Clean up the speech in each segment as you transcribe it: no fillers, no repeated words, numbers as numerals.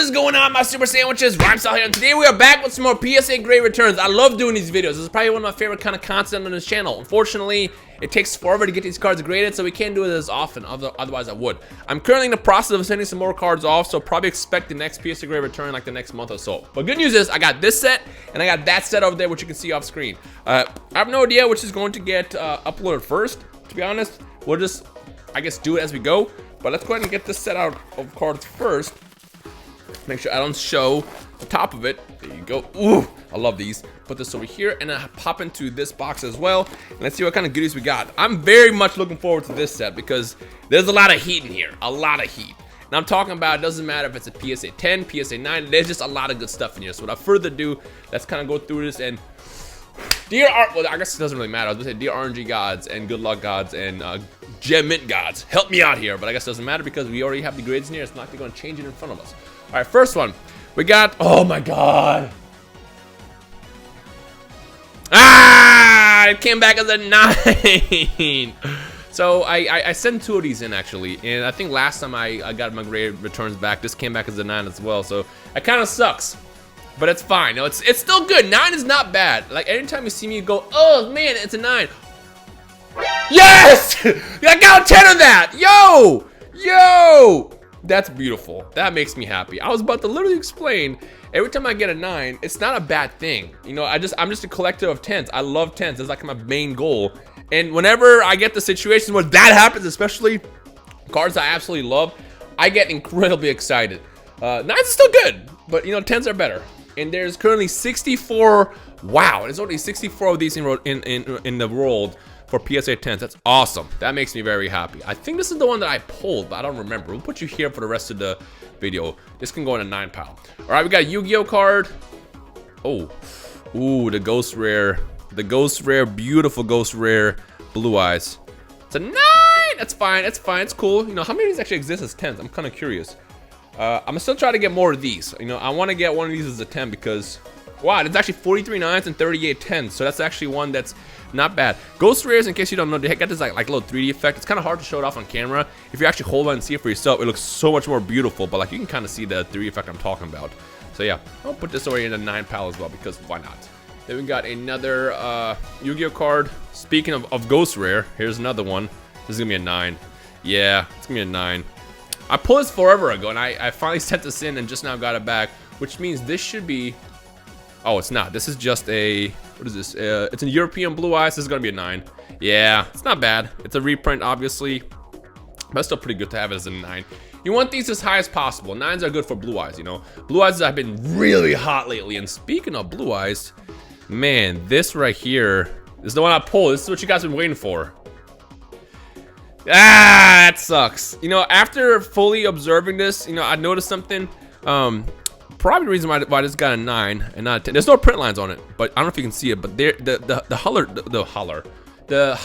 What is going on, my super sandwiches? Rhymestyle here, and today we are back with some more PSA great returns. I love doing these videos. This is probably one of my favorite kind of content on this channel. Unfortunately, it takes forever to get these cards graded, so we can't do it as often. Otherwise, I would. I'm currently in the process of sending some more cards off, so probably expect the next PSA great return like the next month or so. But good news is, I got this set, and I got that set over there, which you can see off screen. I have no idea which is going to get uploaded first, to be honest. We'll just, I guess, do it as we go. But let's go ahead and get this set out of cards first. Make sure I don't show the top of it. There you go. Ooh, I love these. Put this over here and I pop into this box as well. And let's see what kind of goodies we got. I'm very much looking forward to this set because there's a lot of heat in here. A lot of heat. And I'm talking about, it doesn't matter if it's a PSA 10, PSA 9. There's just a lot of good stuff in here. So without further ado, let's kind of go through this. And well, I guess it doesn't really matter. I was gonna say, dear RNG gods and good luck gods and gem mint gods, help me out here. But I guess it doesn't matter because we already have the grades in here. It's not going to change it in front of us. All right, first one. We got, oh my god. Ah, it came back as a 9. So I sent 2 of these in actually. And I think last time I got my grade returns back, this came back as a 9 as well. So it kind of sucks. But it's fine. No, it's still good. 9 is not bad. Like anytime you see me go, oh man, it's a 9. Yes! I got 10 of that! Yo! That's beautiful. That makes me happy. I was about to literally explain, every time I get a 9, it's not a bad thing. You know, I'm just a collector of 10s. I love 10s. That's like my main goal. And whenever I get the situations where that happens, especially cards I absolutely love, I get incredibly excited. 9s are still good, but you know, 10s are better. And there's currently 64. Wow, there's only 64 of these in the world for PSA 10s. That's awesome. That makes me very happy. I think this is the one that I pulled, but I don't remember. We'll put you here for the rest of the video. This can go in a 9 pal. All right, we got a Yu-Gi-Oh card. Oh, ooh, the ghost rare. The ghost rare, beautiful ghost rare, blue eyes. It's a 9. That's fine. It's fine. It's cool. You know, how many of these actually exist as 10s? I'm kind of curious. I'm gonna still try to get more of these. You know, I want to get one of these as a 10 because, wow, there's actually 43 9s and 38 10s. So that's actually one that's not bad. Ghost rares, in case you don't know, they got this like little 3D effect. It's kind of hard to show it off on camera. If you actually hold on and see it for yourself, it looks so much more beautiful. But like you can kind of see the 3D effect I'm talking about. So yeah, I'll put this over in a 9 pal as well because why not? Then we got another Yu-Gi-Oh card. Speaking of ghost rare, here's another one. This is gonna be a 9. Yeah, it's gonna be a 9. I pulled this forever ago, and I finally sent this in and just now got it back, which means this should be... Oh, it's not. This is just a... What is this? It's a European blue eyes. This is going to be a 9. Yeah, it's not bad. It's a reprint, obviously, but it's still pretty good to have it as a 9. You want these as high as possible. 9s are good for blue eyes, you know. Blue eyes have been really hot lately, and speaking of blue eyes, man, this right here is the one I pulled. This is what you guys have been waiting for. Ah, that sucks. You know, after fully observing this, you know, I noticed something. Probably the reason why this got a 9 and not a 10. There's no print lines on it, but I don't know if you can see it. But there, the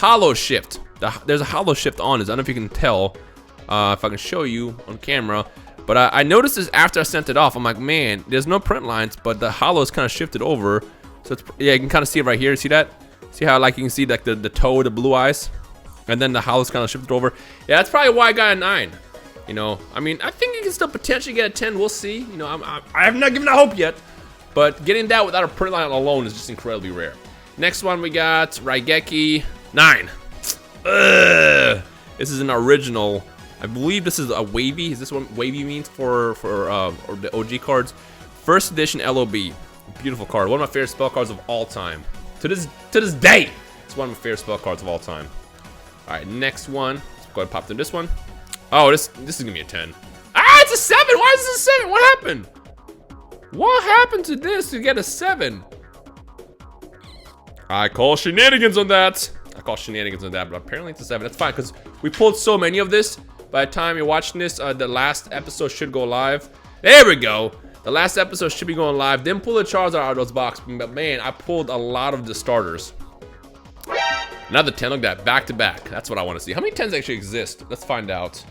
hollow shift. There's a hollow shift on this. I don't know if you can tell. If I can show you on camera. But I noticed this after I sent it off. I'm like, man, there's no print lines, but the hollow is kind of shifted over. So it's, yeah, you can kind of see it right here. See that? See how like you can see like the toe of the blue eyes? And then the hollow's kind of shifted over. Yeah, that's probably why I got a 9. You know, I mean, I think you can still potentially get a 10. We'll see. You know, I have not given up hope yet. But getting that without a print line alone is just incredibly rare. Next one we got Raigeki 9. Ugh. This is an original. I believe this is a wavy. Is this what wavy means for the OG cards? First edition LOB. Beautiful card. One of my favorite spell cards of all time. To this day, it's one of my favorite spell cards of all time. All right, next one. Let's go ahead and pop through this one. Oh, this is gonna be a 10. Ah, it's a 7. Why is this a 7? What happened? What happened to this to get a 7? I call shenanigans on that. But apparently it's a 7. That's fine because we pulled so many of this. By the time you're watching this, the last episode should go live. There we go. The last episode should be going live. Didn't pull the Charizard out of those boxes, but man, I pulled a lot of the starters. Another 10, look at that, back to back. That's what I want to see. How many 10s actually exist? Let's find out.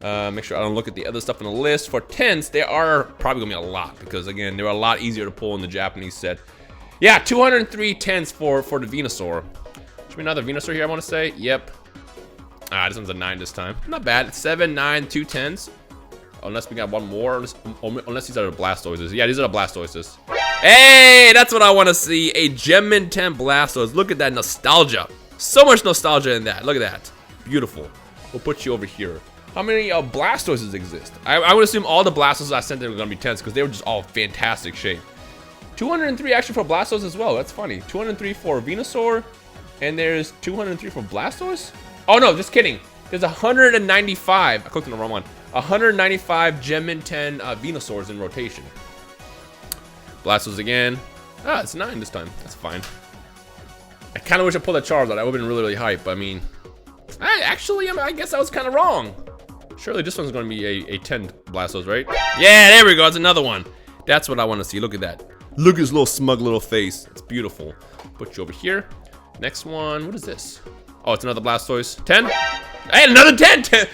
Make sure I don't look at the other stuff on the list. For 10s, there are probably gonna be a lot because again, they're a lot easier to pull in the Japanese set. Yeah, 203 10s for the Venusaur. Should be another Venusaur here, I want to say. Yep. Ah, this one's a 9 this time. Not bad. It's 7, 9, 2 10s. Unless we got one more. Unless these are the Blastoises. Yeah, these are the Blastoises. Hey, that's what I want to see. A Gem Mint 10 Blastoise. Look at that nostalgia. So much nostalgia in that. Look at that. Beautiful. We'll put you over here. How many Blastoises exist? I would assume all the Blastoises I sent in were going to be 10s because they were just all fantastic shape. 203 actually for Blastoise as well. That's funny. 203 for Venusaur. And there's 203 for Blastoise? Oh, no, just kidding. There's 195. I clicked on the wrong one. 195 Gem Mint 10 Venusaurs in rotation. Blastoise again. Ah, it's 9 this time. That's fine. I kind of wish I pulled a Charizard. That would have been really, really hype. I mean, I guess I was kind of wrong. Surely this one's going to be a 10 Blastoise, right? Yeah, there we go. It's another one. That's what I want to see. Look at that. Look at his little smug little face. It's beautiful. Put you over here. Next one. What is this? Oh, it's another Blastoise. 10. Hey, another 10. 3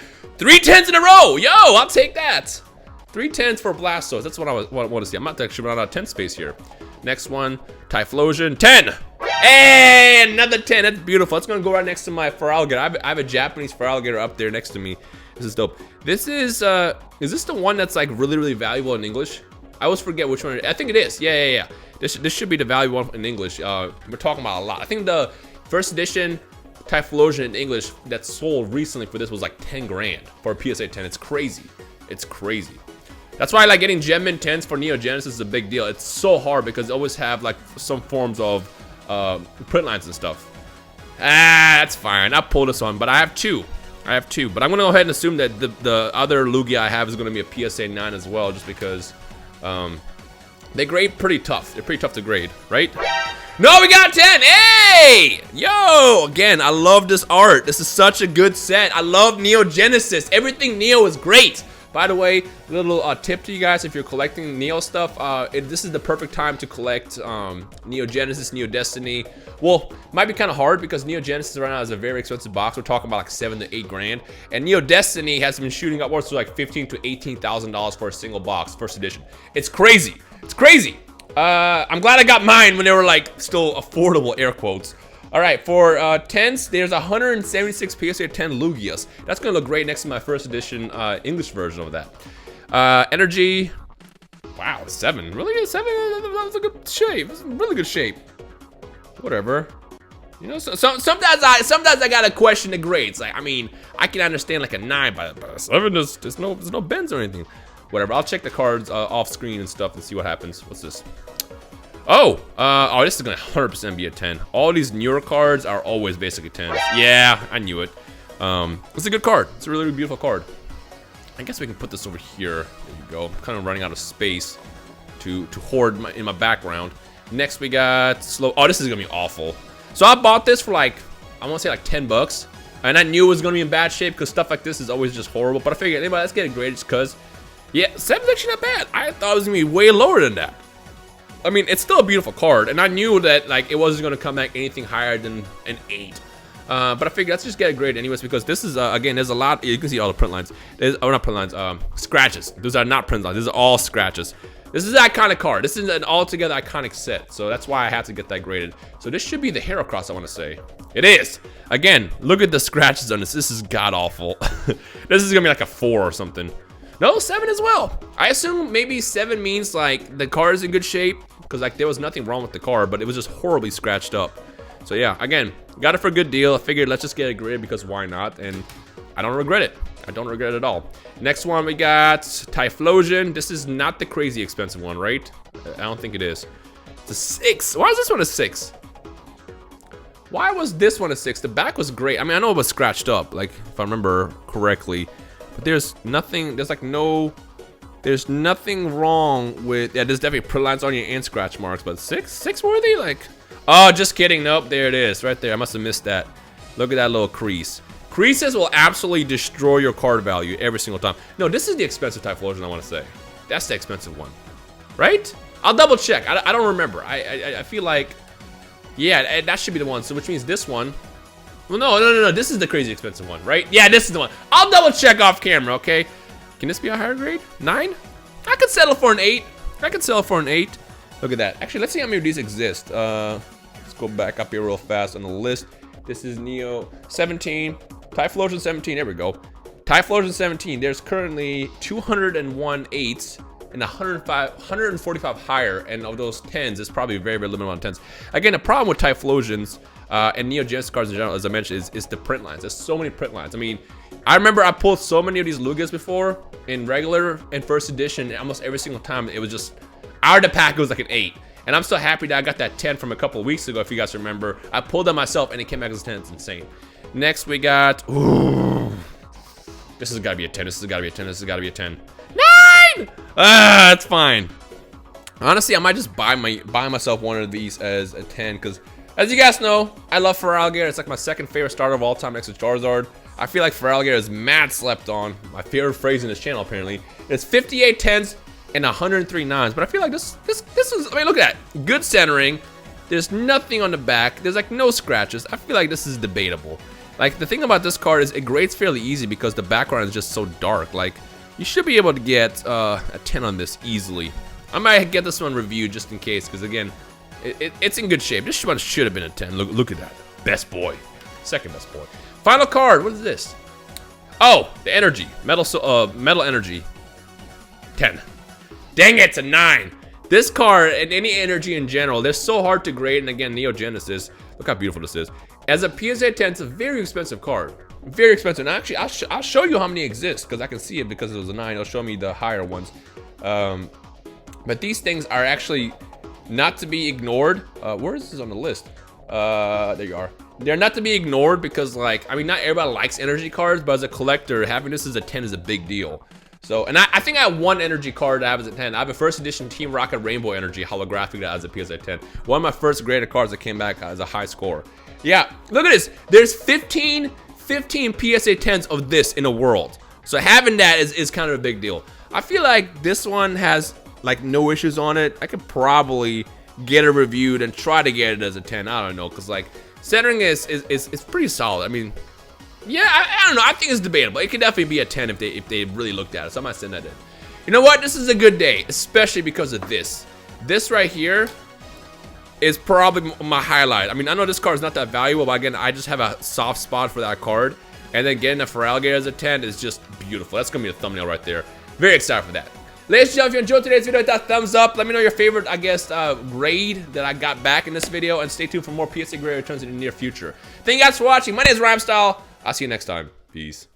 10s in a row. Yo, I'll take that. 3 10s for Blastoise. That's what I want to see. I'm not actually running out of 10 space here. Next one. Typhlosion. 10. Hey, another 10. That's beautiful. That's going to go right next to my Feraligatr. I have a Japanese Feraligatr up there next to me. This is dope. This is this the one that's like really, really valuable in English? I always forget which one. I think it is. Yeah. This should be the valuable one in English. We're talking about a lot. I think the first edition Typhlosion in English that sold recently for this was like 10 grand for a PSA 10. It's crazy. It's crazy. That's why I like getting Gem Mint 10s for Neo Genesis is a big deal. It's so hard because they always have like some forms of print lines and stuff. That's fine. I'll pull this one, but I have two. But I'm gonna go ahead and assume that the other Lugia I have is gonna be a PSA 9 as well, just because they grade pretty tough. They're pretty tough to grade, right? No, we got 10. Hey! Yo! Again, I love this art. This is such a good set. I love Neo Genesis. Everything Neo is great. By the way, little tip to you guys, if you're collecting Neo stuff, this is the perfect time to collect Neo Genesis, Neo Destiny. Well, it might be kind of hard because Neo Genesis right now is a very expensive box. We're talking about like 7 to 8 grand. And Neo Destiny has been shooting upwards to like $15,000 to $18,000 for a single box, first edition. It's crazy. It's crazy. I'm glad I got mine when they were like still affordable, air quotes. All right, for 10s, there's 176 PSA 10 Lugias. That's gonna look great next to my first edition English version of that. Energy, wow, 7. Really, 7? That was a good shape. That's really good shape. Whatever. You know, sometimes I gotta question the grades. Like, I mean, I can understand like a 9, but a 7 there's no bends or anything. Whatever. I'll check the cards off screen and stuff and see what happens. What's this? Oh, this is gonna 100% be a 10. All these newer cards are always basically 10s. Yeah, I knew it. It's a good card. It's a really, really beautiful card. I guess we can put this over here. There you go. I'm kind of running out of space to hoard in my background. Next we got slow. Oh, this is gonna be awful. So I bought this for like, I want to say like 10 bucks. And I knew it was gonna be in bad shape because stuff like this is always just horrible. But I figured, anyway, let's get it graded just because. Yeah, 7's actually not bad. I thought it was gonna be way lower than that. I mean, it's still a beautiful card, and I knew that like it wasn't gonna come back anything higher than an 8. But I figured let's just get a grade anyways because this is again, there's a lot. You can see all the print lines. Not print lines. Scratches. Those are not print lines. These are all scratches. This is an iconic card. This is an altogether iconic set, so that's why I had to get that graded. So this should be the Heracross, I want to say. It is. Again, look at the scratches on this. This is god awful. This is gonna be like a 4 or something. No, 7 as well. I assume maybe 7 means like the card is in good shape because like there was nothing wrong with the card, but it was just horribly scratched up. So yeah, again, got it for a good deal. I figured let's just get a graded because why not? And I don't regret it. I don't regret it at all. Next one we got Typhlosion. This is not the crazy expensive one, right? I don't think it is. It's a 6. Why is this one a 6? Why was this one a 6? The back was great. I mean, I know it was scratched up, like if I remember correctly. But there's nothing, there's nothing wrong with, yeah, there's definitely print lines on you and scratch marks, but 6 worthy? Like, oh, just kidding. Nope, there it is, right there. I must have missed that. Look at that little crease. Creases will absolutely destroy your card value every single time. No, this is the expensive Typhlosion, I want to say. That's the expensive one, right? I'll double check. I don't remember. I feel like, yeah, that should be the one. So which means this one. Well, no. This is the crazy expensive one, right? Yeah, this is the one. I'll double check off camera, okay? Can this be a higher grade? 9? I could settle for an 8. I could settle for an 8. Look at that. Actually, let's see how many of these exist. Let's go back up here real fast on the list. This is Neo 17. Typhlosion 17. There we go. Typhlosion 17, there's currently 201 8s and 145 higher, and of those 10s, it's probably a very, very limited amount of 10s. Again, the problem with Typhlosions and Neo Genesis cards in general, as I mentioned, is the print lines. There's so many print lines. I mean, I remember I pulled so many of these Lugas before in regular and first edition, and almost every single time it was just, out of the pack, it was like an 8. And I'm so happy that I got that 10 from a couple of weeks ago, if you guys remember. I pulled that myself, and it came back as a 10. It's insane. Next, we got, ooh, this has got to be a 10. This has got to be a 10. This has got to be a 10. 9! That's fine. Honestly, I might just buy myself one of these as a 10, because as you guys know, I love Feraligatr. It's like my second favorite starter of all time next to Charizard. I feel like Feraligatr is mad slept on. My favorite phrase in this channel, apparently. It's 58 10s and 103 9s. But I feel like this is, I mean, look at that. Good centering. There's nothing on the back. There's like no scratches. I feel like this is debatable. Like, the thing about this card is it grades fairly easy because the background is just so dark. Like, you should be able to get a 10 on this easily. I might get this one reviewed just in case, because again, it's in good shape. This one should have been a 10. Look at that. Best boy. Second best boy. Final card. What is this? Oh, the energy. Metal energy. 10. Dang it, it's a 9. This card and any energy in general, they're so hard to grade. And again, Neo Genesis. Look how beautiful this is. As a PSA 10, it's a very expensive card. Very expensive. And actually, I'll show you how many exist, because I can see it because it was a 9. It'll show me the higher ones. But these things are actually not to be ignored. Where is this on the list? There you are. They're not to be ignored because, like, I mean, not everybody likes energy cards, but as a collector, having this as a 10 is a big deal. So, and I think I have one energy card that I have as a 10. I have a first edition Team Rocket Rainbow Energy holographic that has a PSA 10. One of my first graded cards that came back as a high score. Yeah, look at this. There's 15 PSA 10s of this in the world. So having that is kind of a big deal. I feel like this one has like no issues on it. I could probably get it reviewed and try to get it as a 10. I don't know, because like centering is pretty solid. I mean, yeah, I don't know. I think it's debatable. It could definitely be a 10 if they really looked at it. So I might send that in. You know what? This is a good day, especially because of this. This right here is probably my highlight. I mean, I know this card is not that valuable, but again, I just have a soft spot for that card. And then getting a Feraligatr as a 10 is just beautiful. That's gonna be a thumbnail right there. Very excited for that. Ladies and gentlemen, if you enjoyed today's video, hit that thumbs up. Let me know your favorite, I guess, grade that I got back in this video, and stay tuned for more PSA grade returns in the near future. Thank you guys for watching. My name is Rhymestyle. I'll see you next time. Peace.